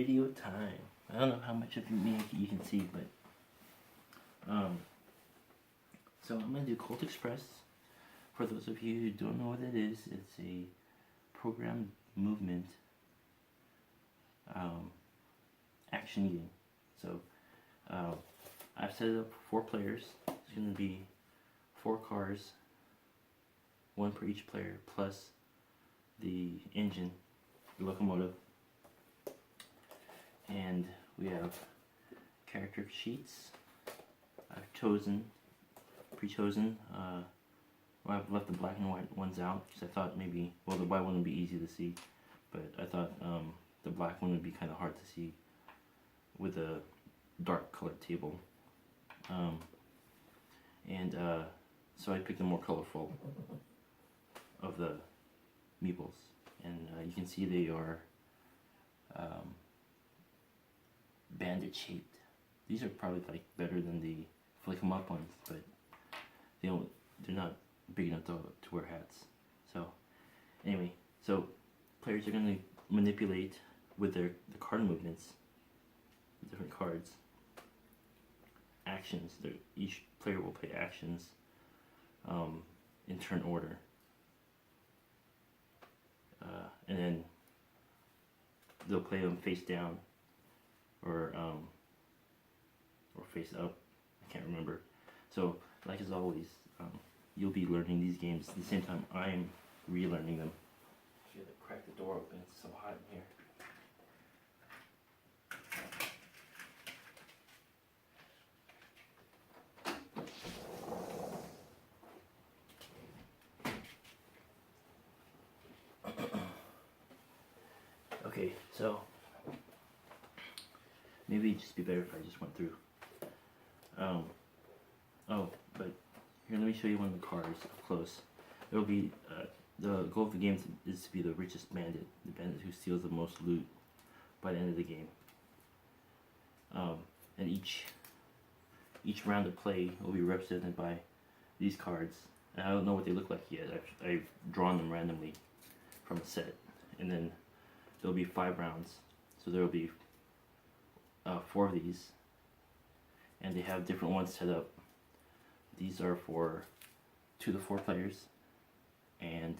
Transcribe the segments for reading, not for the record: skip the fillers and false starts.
video time. I don't know how much of me you can see, but so I'm gonna do Colt Express. For those of you who don't know what it is, it's a programmed movement action game. So I've set it up for 4 players. It's gonna be 4 cars, 1 per each player, plus the engine, the locomotive. And we have character sheets. I've pre-chosen. Well, I've left the black and white ones out because I thought maybe, well, the white one would be easy to see, but I thought the black one would be kind of hard to see with a dark colored table. So I picked the more colorful of the meeples, and you can see they are bandit shaped. These are probably like better than the flick 'em up ones, but they're not big enough to wear hats. So anyway, so players are going to manipulate with the card movements, different cards, actions. Each player will play actions in turn order, and then they'll play them face down or face up. I can't remember. So, like as always, you'll be learning these games at the same time I'm relearning them. I gotta crack the door open. It's so hot in here. Okay, so maybe it'd just be better if I just went through. Oh, but here, let me show you one of the cars up close. It'll be the goal of the game is to be the richest bandit, the bandit who steals the most loot by the end of the game. And each round of play will be represented by these cards. And I don't know what they look like yet. I've drawn them randomly from a set, and then there'll be 5 rounds. So there will be 4 of these, and they have different ones set up. These are for 2 to 4 players, and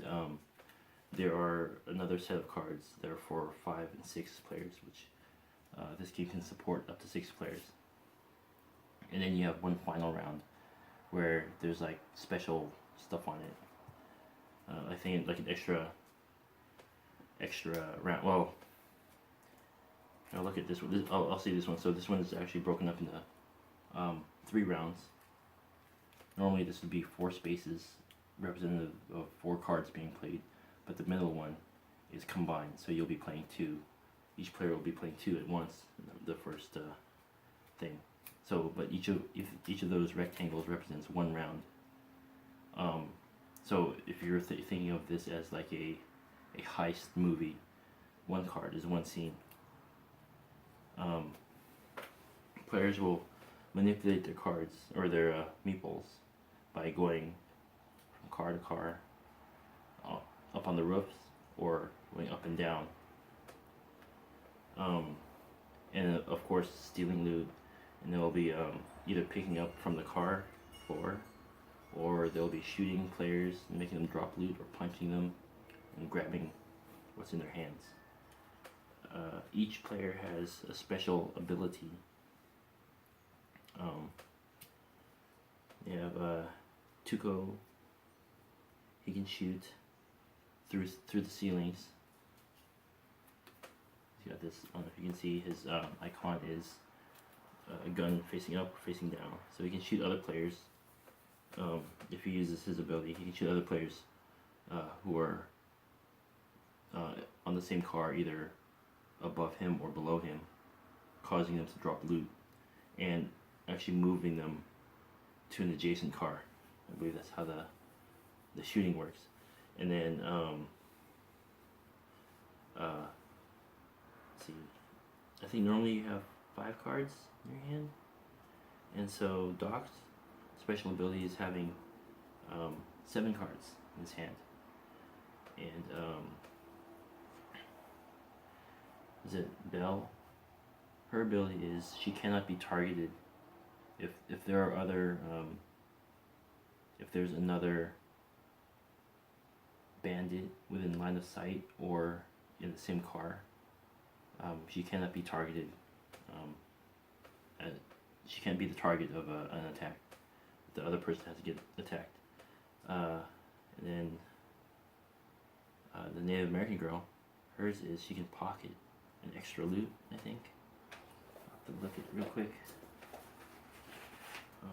there are another set of cards that are for 5 and 6 players, which this game can support up to 6 players. And then you have one final round where there's like special stuff on it. I think like an extra round. Well, now look at this one. I'll see this one. So this one is actually broken up into 3 rounds. Normally this would be 4 spaces representative of 4 cards being played, but the middle one is combined, so you'll be playing 2. Each player will be playing 2 at once, the first thing. So, but each of those rectangles represents 1 round. So if you're thinking of this as like a heist movie, 1 card is 1 scene. Players will manipulate their cards or their meeples by going from car to car, up on the roofs, or going up and down, and of course stealing loot. And they'll be either picking up from the car floor, or they'll be shooting players and making them drop loot, or punching them and grabbing what's in their hands. Each player has a special ability. You have Tuco. He can shoot through the ceilings. He's got this. I don't know if you can see his icon is a gun facing up or facing down, so he can shoot other players. If he uses his ability, he can shoot other players who are on the same car, either above him or below him, causing them to drop loot, and actually moving them to an adjacent car. I believe that's how the shooting works. And then let's see, I think normally you have 5 cards in your hand, and so Doc's special ability is having 7 cards in his hand. And is it Bell? her ability is she cannot be targeted if there are other if there's another bandit within line of sight or in the same car. She cannot be targeted. She can't be the target of an attack. The other person has to get attacked. And then the Native American girl, hers is she can pocket an extra loot, I think. I'll have to look at it real quick. Oh.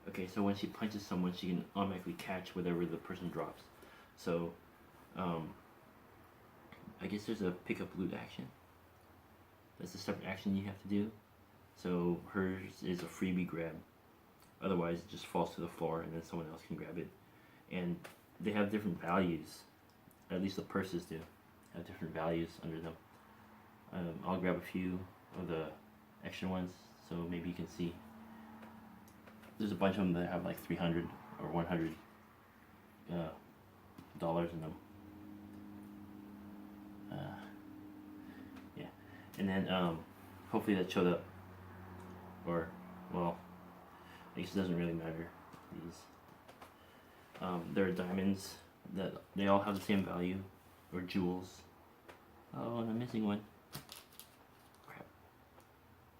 Okay, so when she punches someone, she can automatically catch whatever the person drops. So, I guess there's a pick up loot action. That's a separate action you have to do. So hers is a freebie grab. Otherwise, it just falls to the floor and then someone else can grab it. And they have different values. At least the purses do have different values under them. I'll grab a few of the extra ones so maybe you can see. There's a bunch of them that have like 300 or 100 dollars in them. Yeah, and then hopefully that showed up. Or, well, I guess it doesn't really matter. These, there are diamonds that they all have the same value, or jewels. Oh, and I'm missing one. Crap.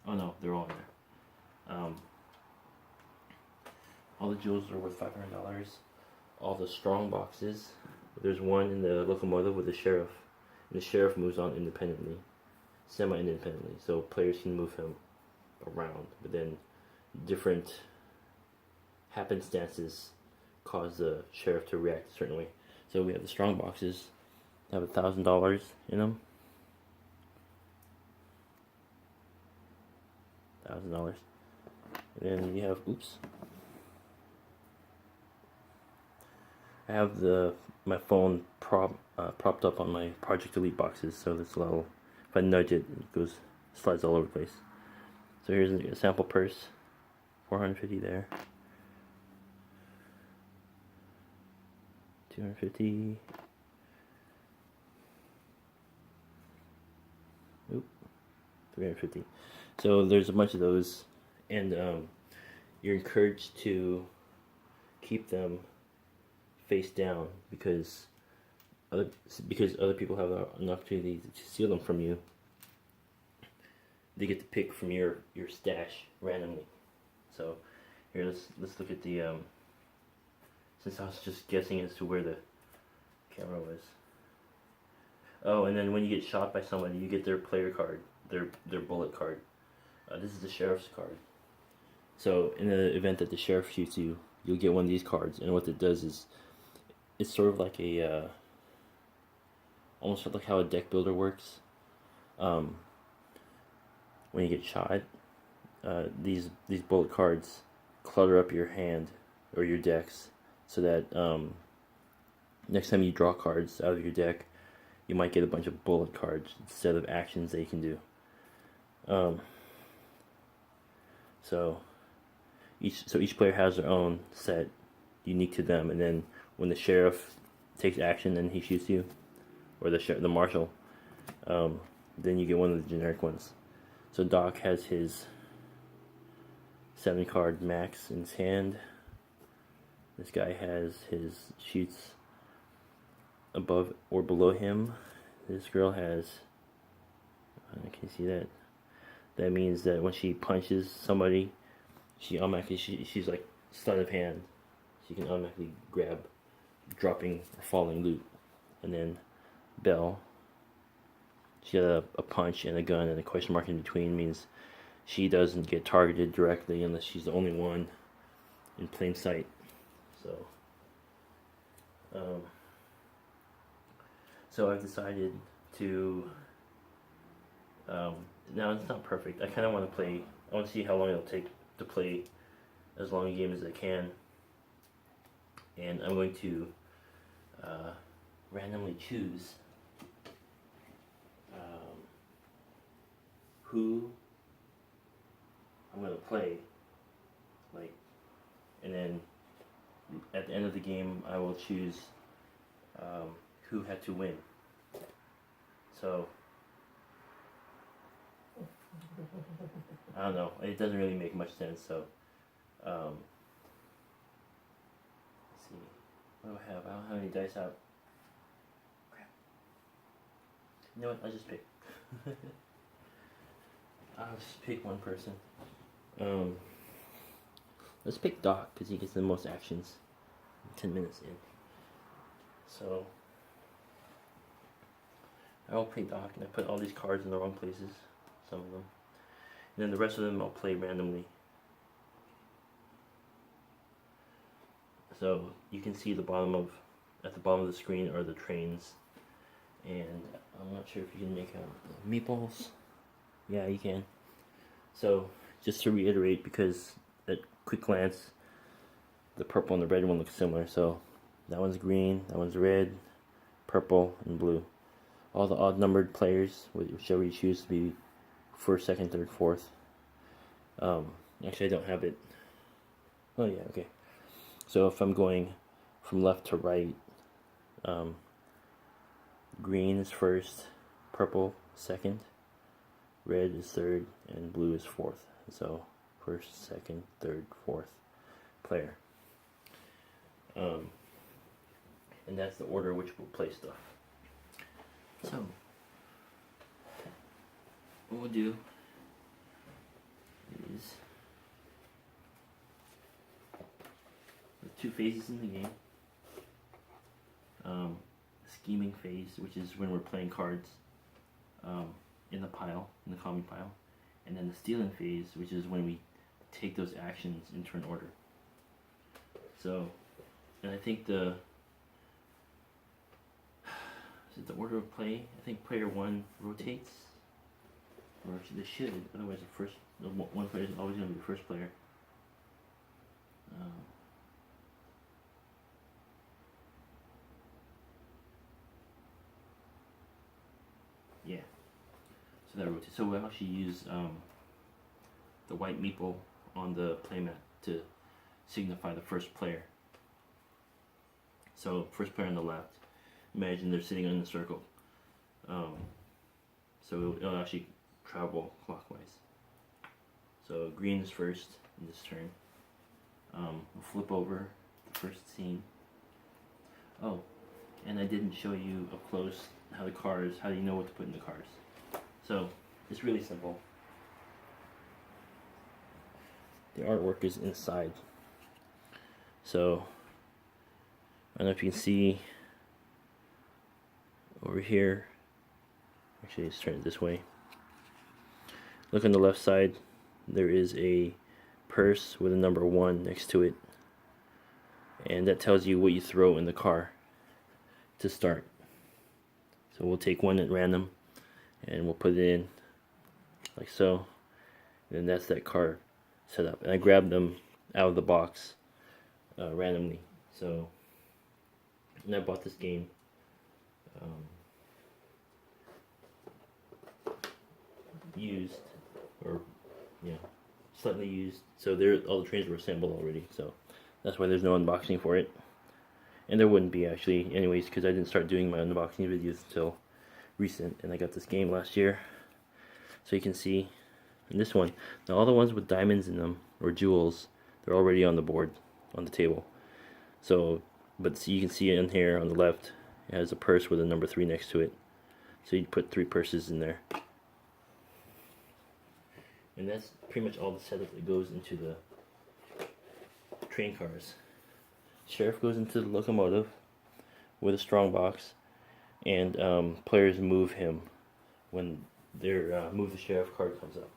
Oh no, they're all in there. All the jewels are worth $500. All the strong boxes. There's one in the locomotive with the sheriff. And the sheriff moves on independently, semi-independently. So players can move him around, but then different happenstances cause the sheriff to react a certain way. So we have the strong boxes that have $1,000 in them. $1,000. And then you have, oops. I have my phone propped up on my Project Elite boxes, so this little, if I nudge it, it slides all over the place. So here's a sample purse, $450 there, $250, oop, $350. So there's a bunch of those, and you're encouraged to keep them face down because other people have an opportunity to steal them from you. They get to pick from your stash randomly. So here, let's look at the since I was just guessing as to where the camera was. Oh, and then when you get shot by somebody, you get their player card, their bullet card. This is the sheriff's card. So in the event that the sheriff shoots you, you'll get one of these cards, and what it does is it's sort of like a almost like how a deck builder works. When you get shot, these bullet cards clutter up your hand or your decks, so that next time you draw cards out of your deck, you might get a bunch of bullet cards instead of actions that you can do. So each player has their own set unique to them, and then when the sheriff takes action and he shoots you, or the marshal, then you get one of the generic ones. So Doc has his 7-card Mechs in his hand. This guy has his shoots above or below him. This girl has, can you see that? That means that when she punches somebody, she automatically, she's like sleight of hand. She can automatically grab dropping or falling loot. And then Belle, she got a punch and a gun, and a question mark in between means she doesn't get targeted directly unless she's the only one in plain sight. So I've decided to, now it's not perfect. I kind of want to play, I want to see how long it'll take to play as long a game as I can. And I'm going to randomly choose who I'm going to play, like and then at the end of the game I will choose who had to win. So I don't know, it doesn't really make much sense. So let's see, what do I have? I don't have any dice out. Crap. You know what, I'll just pick. I'll just pick one person. Let's pick Doc because he gets the most actions 10 minutes in. So I'll play Doc, and I put all these cards in the wrong places, some of them. And then the rest of them I'll play randomly. So you can see at the bottom of the screen are the trains. And I'm not sure if you can make out the meatballs. Yeah, you can. So just to reiterate, because at quick glance the purple and the red one look similar. So that one's green, that one's red, purple, and blue. All the odd numbered players, whichever you choose to be first, second, third, fourth. Actually I don't have it. Oh yeah, okay. So if I'm going from left to right, green is first, purple second, red is third, and blue is fourth. So first, second, third, fourth player. And that's the order which we'll play stuff. So what we'll do is there's two phases in the game. Scheming phase, which is when we're playing cards in the pile, in the common pile, and then the stealing phase, which is when we take those actions in turn order. So, and I think is it the order of play? I think player one rotates, or they should. Otherwise, one player is always going to be the first player. Yeah. So that rotates. So we'll actually use the white meeple on the playmat to signify the first player. So first player on the left. Imagine they're sitting in a circle. So it'll actually travel clockwise. So green is first in this turn. We'll flip over the first scene. Oh, and I didn't show you up close how do you know what to put in the cards. So it's really simple. The artwork is inside. So I don't know if you can see over here. Actually, let's turn it this way. Look on the left side. There is a purse with a number 1 next to it, and that tells you what you throw in the car to start. So we'll take one at random and we'll put it in like so, and that's that car setup. And I grabbed them out of the box randomly. So, and I bought this game used, or yeah, slightly used. So all the trains were assembled already. So that's why there's no unboxing for it. And there wouldn't be actually anyways, because I didn't start doing my unboxing videos until recent, and I got this game last year. So you can see in this one, now all the ones with diamonds in them or jewels, they're already on the board, on the table. So, but so you can see in here on the left, it has a purse with a number 3 next to it. So you put 3 purses in there. And that's pretty much all the setup that goes into the train cars. Sheriff goes into the locomotive with a strong box, and players move him when their move the sheriff card comes up.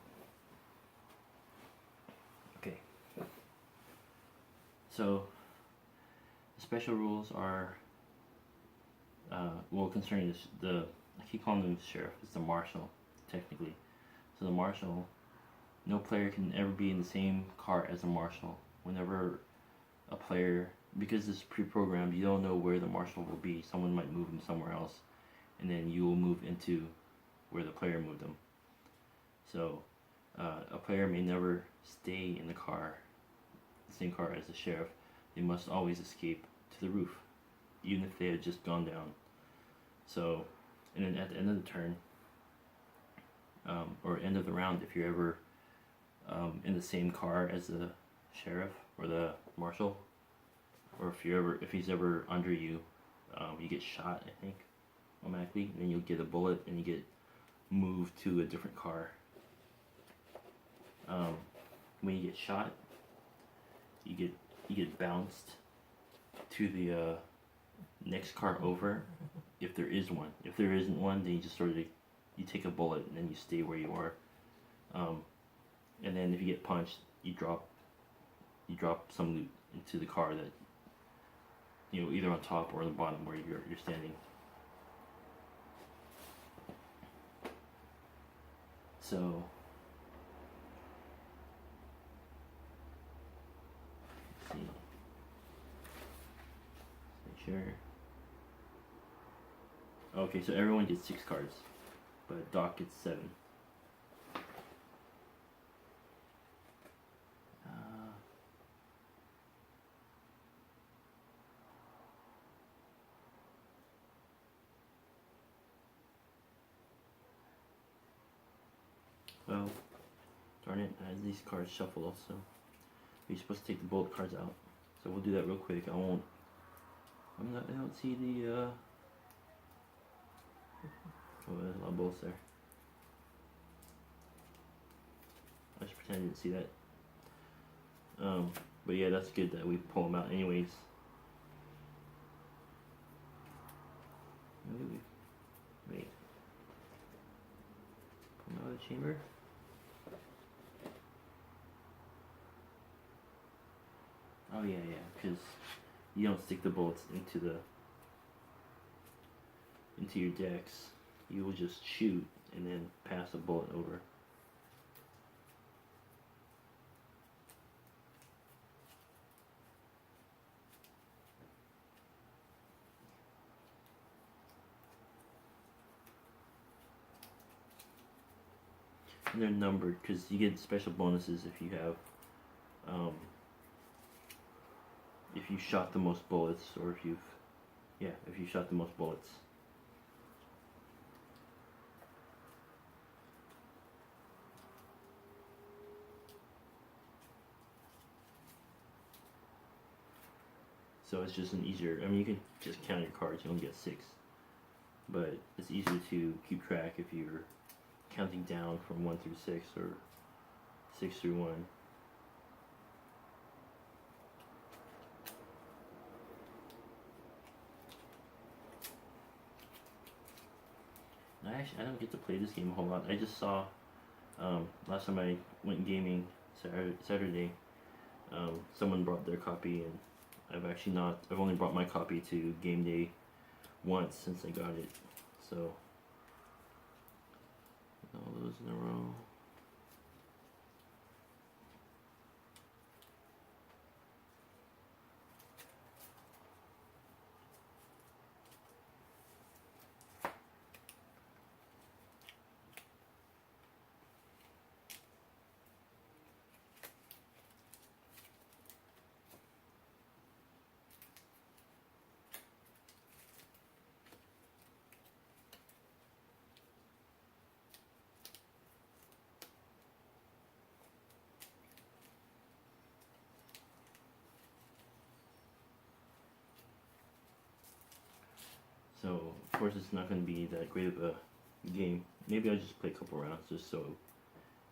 Okay. So the special rules are well, concerning I keep calling them the sheriff. It's the marshal technically. So the marshal, no player can ever be in the same car as a marshal. Whenever a player, because it's pre-programmed, you don't know where the marshal will be. Someone might move him somewhere else, and then you will move into where the player moved him. So a player may never stay in the car the same car as the sheriff, they must always escape to the roof, even if they had just gone down. So, and then at the end of the turn, or end of the round, if you're ever in the same car as the sheriff or the marshal, or if he's ever under you, you get shot, I think, automatically, and then you'll get a bullet and you get moved to a different car. When you get shot, you get bounced to the next car over, if there is one. If there isn't one, then you just sort of you take a bullet and then you stay where you are. And then if you get punched, you drop some loot into the car that, you know, either on top or on the bottom where you're standing. So let's see. Let's make sure. Okay, so everyone gets 6 cards, but Doc gets 7. Well, darn it, as these cards shuffle also. You're supposed to take the bullet cards out. So we'll do that real quick. I don't see the, oh, there's a lot of bullets there. I just pretend I didn't see that. But yeah, that's good that we pull them out anyways. Wait. Pull them out of the chamber. Oh yeah, because you don't stick the bullets into your decks. You will just shoot and then pass a bullet over. And they're numbered because you get special bonuses if you have, if you shot the most bullets, or if you shot the most bullets. So it's just an easier, I mean, you can just count your cards, you only get 6. But it's easier to keep track if you're counting down from 1 through 6 or 6 through 1. I don't get to play this game a whole lot. I just saw, last time I went gaming, Saturday, someone brought their copy, and I've only brought my copy to game day once since I got it, so, all those in a row. So, of course, it's not going to be that great of a game. Maybe I'll just play a couple rounds just so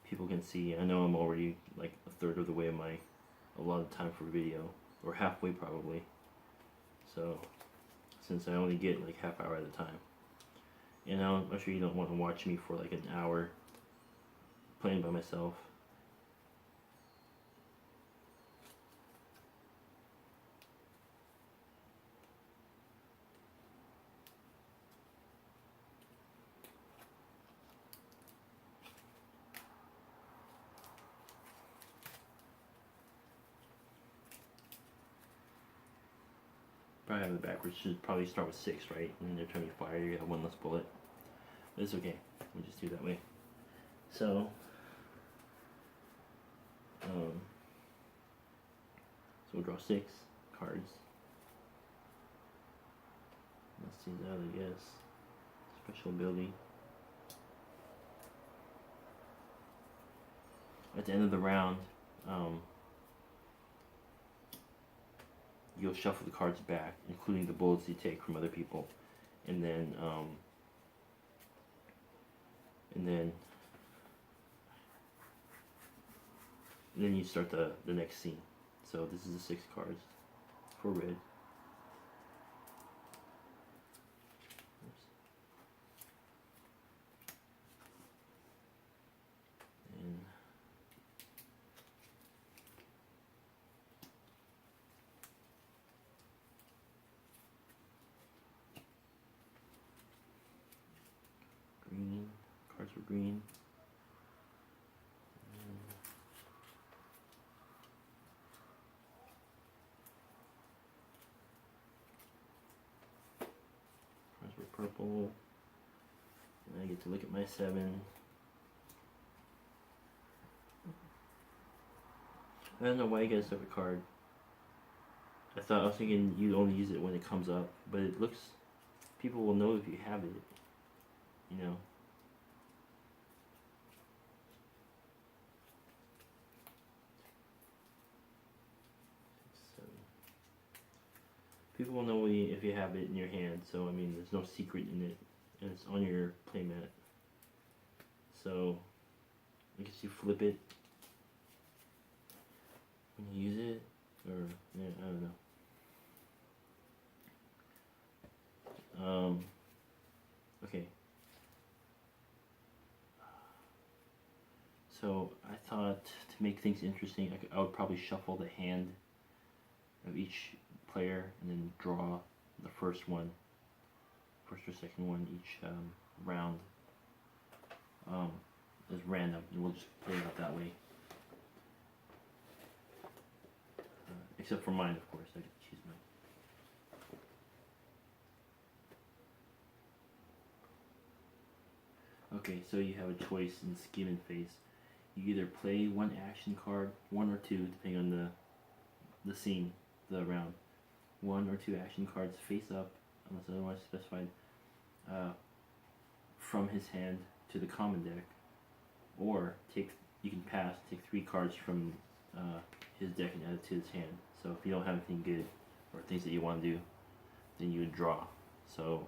people can see. I know I'm already like a third of the way of my allotted time for video, or halfway probably. So, since I only get like half hour at a time. And I'm sure you don't want to watch me for like an hour playing by myself. Probably have it backwards. Should probably start with 6, right? And then every time you fire, you have 1 less bullet. But it's okay. We'll just do it that way. So, draw 6 cards. Let's see that, I guess. Special ability. At the end of the round, you'll shuffle the cards back, including the bullets you take from other people, and then you start the next scene. So this is the 6 cards for red. And green, cards for green. Purple, and I get to look at my 7. I don't know why you guys have a card. I was thinking you'd only use it when it comes up, but it looks, people will know if you have it, you know. People will know if you have it in your hand, so I mean, there's no secret in it, and it's on your playmat. So, I guess you flip it when you use it, or yeah, I don't know. Okay. So I thought to make things interesting, I would probably shuffle the hand of each player and then draw the first or second one each round as random, and we'll just play it out that way. Except for mine, of course. I get to choose mine. Okay, so you have a choice in Skin and Face. You either play one action card, 1 or 2, depending on the scene, the round. 1 or 2 action cards face up, unless otherwise specified, from his hand to the common deck, or you can pass, take 3 cards from his deck and add it to his hand. So if you don't have anything good, or things that you want to do, then you would draw. So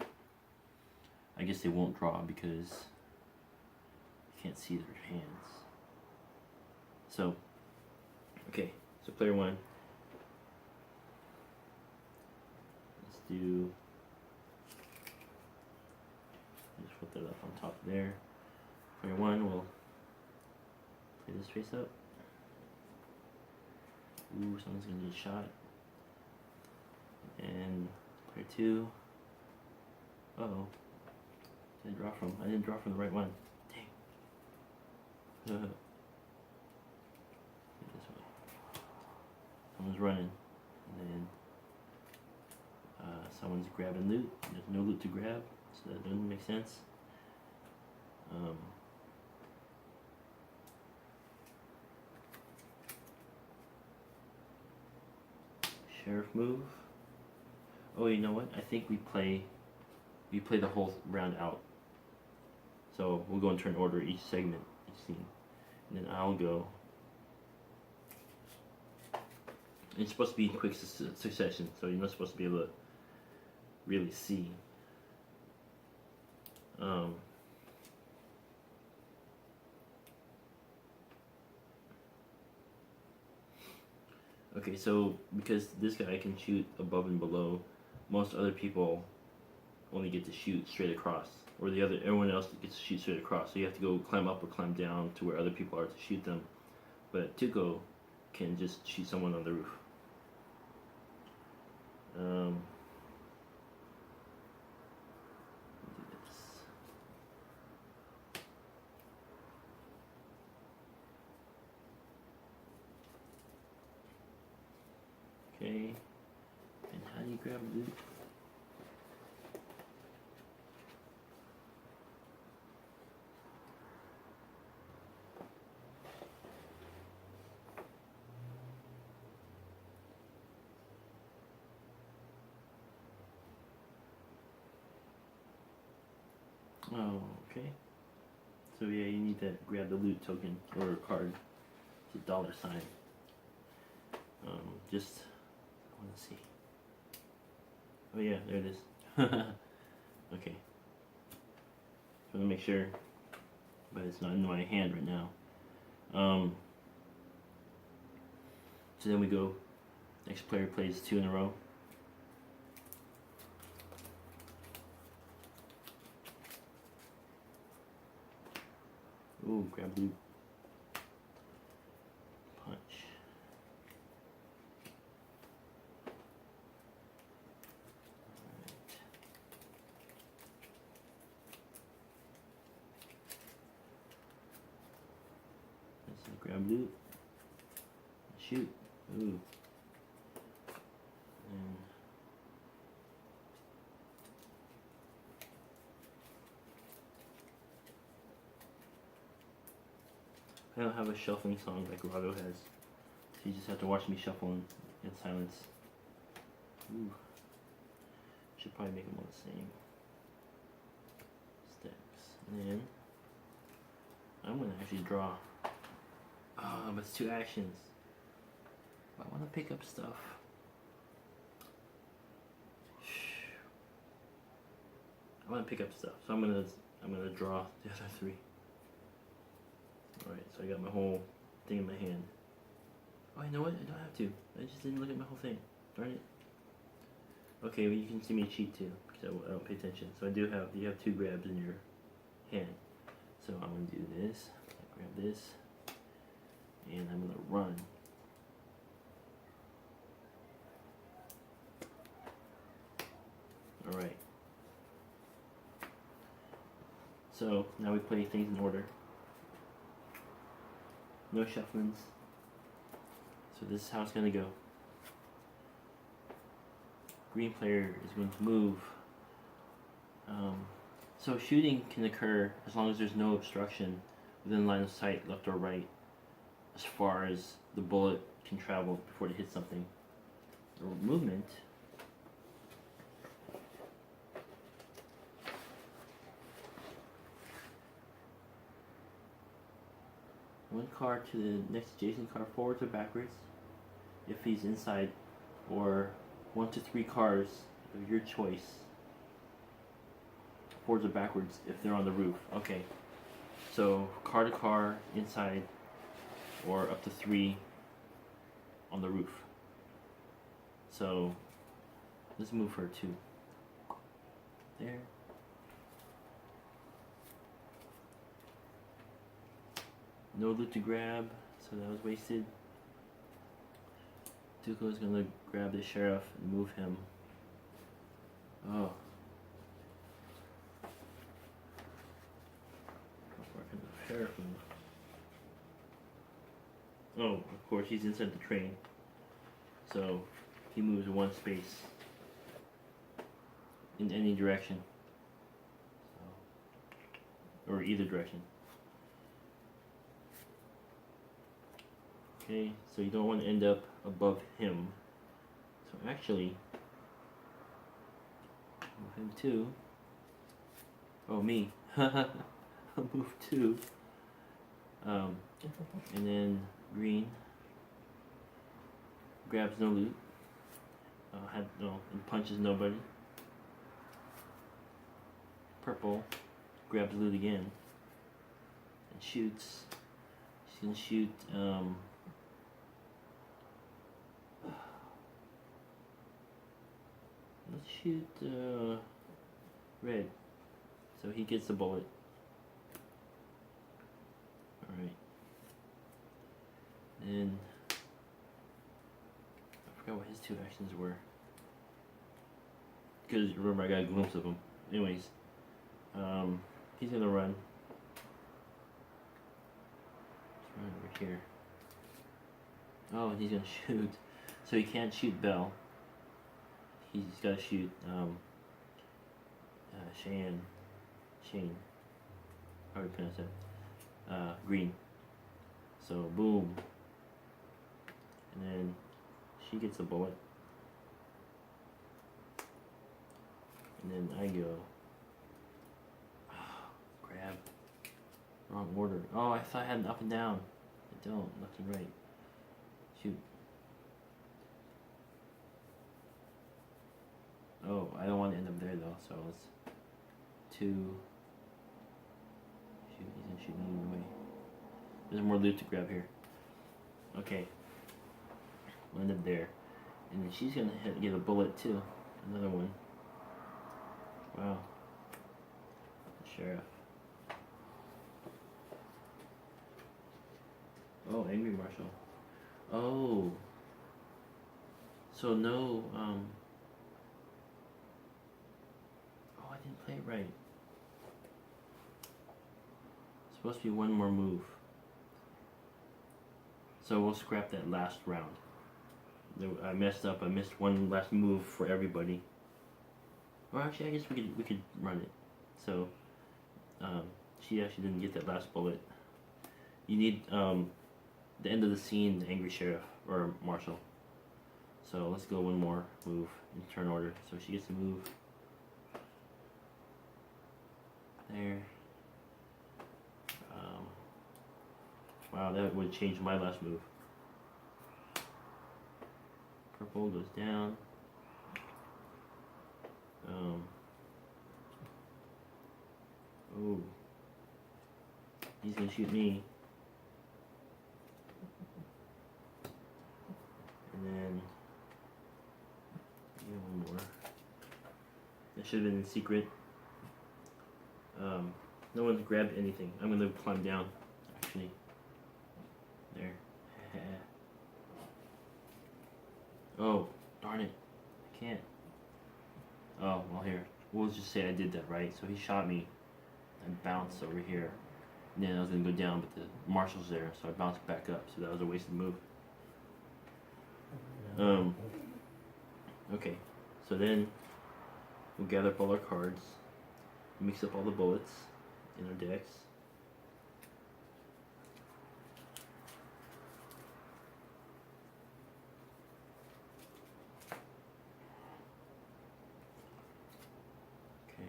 I guess they won't draw because you can't see their hands. So, okay, so player 1. Just put that up on top there. Player 1 will play this face up. Ooh, someone's gonna get shot. And player 2. Uh-oh. I didn't draw from the right one. Dang. This way. Someone's running. And then someone's grabbing loot. There's no loot to grab, so that doesn't make sense. Sheriff move. Oh, you know what? I think we play the whole round out. So we'll go in turn order each segment, each scene, and then I'll go. It's supposed to be in quick succession, so you're not supposed to be able to really see. Okay, so because this guy can shoot above and below, most other people only get to shoot straight across, or everyone else gets to shoot straight across. So you have to go climb up or climb down to where other people are to shoot them. But Tuco can just shoot someone on the roof. Okay, and how do you grab loot? Oh, okay. So yeah, you need to grab the loot token or card. It's a $sign. Just I want to see. Oh yeah, there it is. Okay. So I'm gonna make sure, but it's not in my hand right now. So then we go. Next player plays 2 in a row. Ooh, grab loot. Punch. Alright. Grab loot. Shoot. Ooh. And I don't have a shuffling song like Robo has, so you just have to watch me shuffle in silence. Ooh. Should probably make them all the same. Steps. And then I'm gonna actually draw. Oh, but it's 2 actions. I want to pick up stuff. I want to pick up stuff, so I'm gonna draw the other 3. All right, so I got my whole thing in my hand. Oh, you know what? I don't have to. I just didn't look at my whole thing. Darn it. Okay, well you can see me cheat too because I don't pay attention. So you have 2 grabs in your hand. So I'm gonna do this. Grab this, and I'm gonna run. Alright. So now we play things in order. No shufflings. So this is how it's going to go. Green player is going to move. So shooting can occur as long as there's no obstruction within line of sight, left or right, as far as the bullet can travel before it hits something. Or movement. One card to the next adjacent card, forwards or backwards, if he's inside, or 1 to 3 cars of your choice, forwards or backwards if they're on the roof. Okay, so car to car, inside, or up to 3 on the roof. So let's move her to there. No loot to grab, so that was wasted. Tuco's gonna grab the sheriff and move him. Oh. How far can the sheriff move? Oh, of course, he's inside the train. So he moves 1 space in any direction. So, or either direction. Okay, so you don't want to end up above him. So actually, move him 2. Oh, me. I'll move 2. And then green grabs no loot. And punches nobody. Purple grabs loot again and shoots. She's gonna shoot. Let's shoot red, so he gets the bullet. Alright. And I forgot what his 2 actions were. Because remember, I got a glimpse of him. Anyways, he's gonna run. Let's run over here. Oh, and he's gonna shoot. So he can't shoot Bell. He's got to shoot Shane. How do you pronounce that? Green. So boom, and then she gets a bullet, and then I go. Oh Wrong order. Oh, I thought I had an up and down. I don't. Left and right. Shoot. Oh, I don't want to end up there though, so let's... 2... Shoot, he's gonna shoot me either way. There's more loot to grab here. Okay. We'll end up there. And then she's gonna get a bullet too. Another one. Wow. Sheriff. Oh, Angry Marshal. Oh. So no, oh, I didn't play it right. It's supposed to be one more move. So we'll scrap that last round. I messed up. I missed one last move for everybody. Or actually, I guess we could run it. So, she actually didn't get that last bullet. You need the end of the scene, the angry sheriff or marshal. So let's go one more move in turn order. So she gets to move there. Wow, that would change my last move. Purple goes down. Oh, he's gonna shoot me. And then one more. That should have been in secret. No one's grabbed anything. I'm gonna climb down. Actually, there. Oh, darn it! I can't. Oh, well here. We'll just say I did that right. So he shot me. I bounced over here. And then I was gonna go down, but the marshal's there, so I bounced back up. So that was a wasted move. Okay, so then we'll gather up all our cards, mix up all the bullets in our decks. Okay.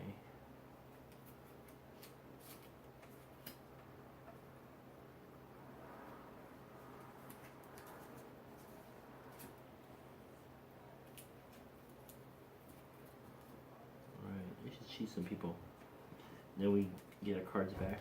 Alright, I should cheat some people. Then we get our cards back.